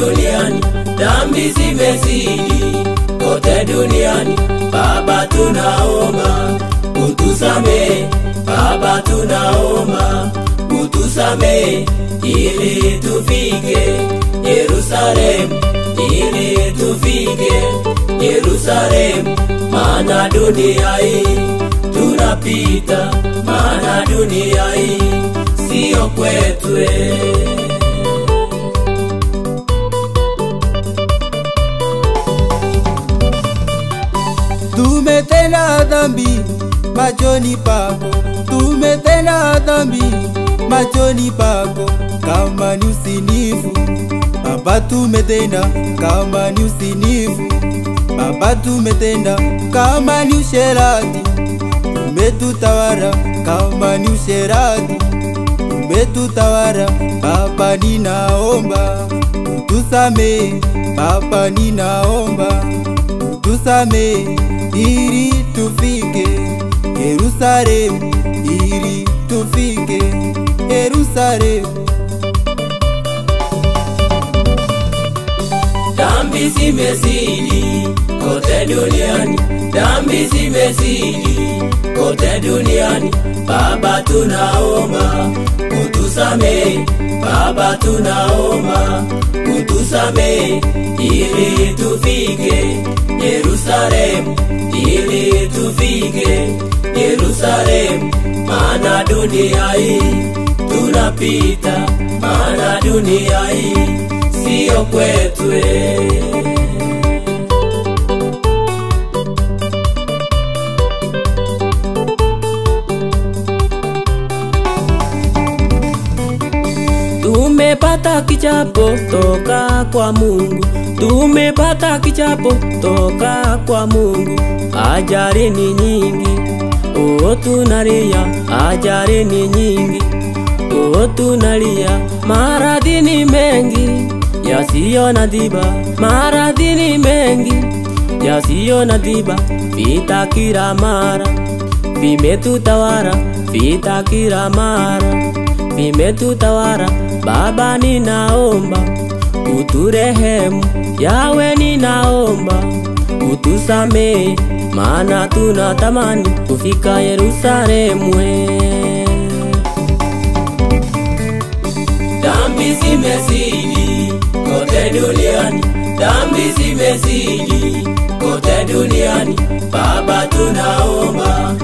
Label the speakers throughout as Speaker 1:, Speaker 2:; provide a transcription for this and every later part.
Speaker 1: duniani, dhambi zimezidi kote duniani. Baba tunaomba utusamehe, Baba tunaomba utusamehe, ili tufike Yerusalemu, ili tufike Yerusalemu. Maana dunia hii tunapita, maana dunia hii sio kwetu.
Speaker 2: Tumetenda dhambi machoni pako, tumetenda dhambi machoni pako. Kama ni usinifu Baba tumetenda, kama ni usinifu Baba tumetenda. Kama ni usherati umetutawala, kama ni usherati umetutawala. Baba ninaomba utusamehe, Baba ninaomba utusamehe, ili tufike Yerusalemu, ili tufike Yerusalemu.
Speaker 1: Dhambi zimezidi kote duniani, dhambi zimezidi kote duniani. Baba tunaomba utusamehe, Baba tunaomba utusamehe, ili tufike Yerusalemu, ili tufike Yerusalemu. Maana dunia hii tunapita, maana dunia hii sio kwetu. Tumepata kichapo toka kwa Mungu, tumepata kichapo toka kwa Mungu. Ajali ni nyingi, oh tunalia, ajali ni nyingi, oh tunalia. Maradhi ni mengi yasiyo na tiba, maradhi ni mengi yasiyo na tiba. Vita kila mara vimetutawala, vita kila mara vimetutawala. Baba ninaomba uturehemu, Yawe ninaomba utusamehe, maana tunatamani kufika Yerusalemu. Dhambi zimezidi kote duniani, dhambi zimezidi kote duniani. Baba tunaomba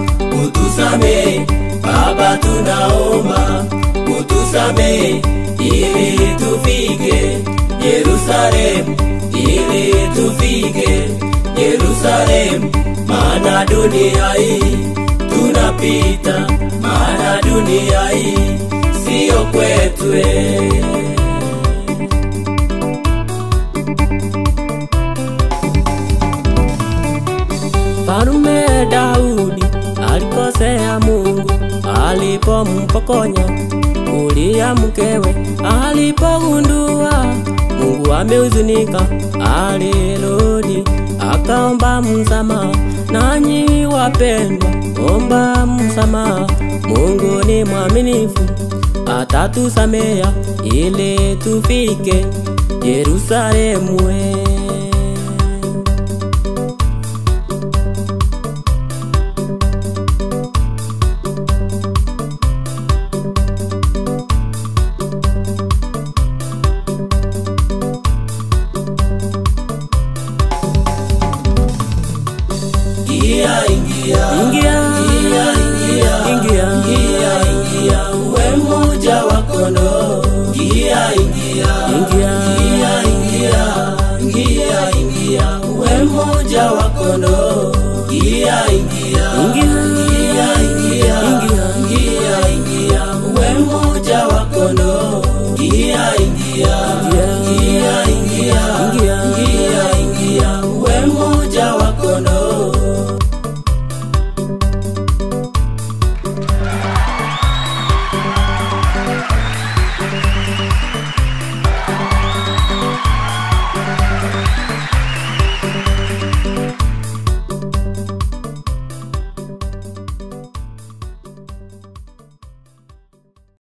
Speaker 1: utusamehe, Baba tunaomba utusamehe, ili tufike Yerusalemu, ili tufike Yerusalemu. Maana dunia hii tunapita, maana dunia hii sio kwetu. Mfalme Daudi alikosea Mungu alipompokonya Uria mkewe. Alipogundua Mungu amehuzunika, alirudi akaomba msamaha. Nanyi wapendwa, omba msamaha, Mungu ni mwaminifu, atatusamehe ili tufike Yerusalemu. Ingia, uwe mmoja wa kondoo. Ingia, uwe mmoja wa kondoo. Ingia, uwe mmoja wa kondoo. Ingia.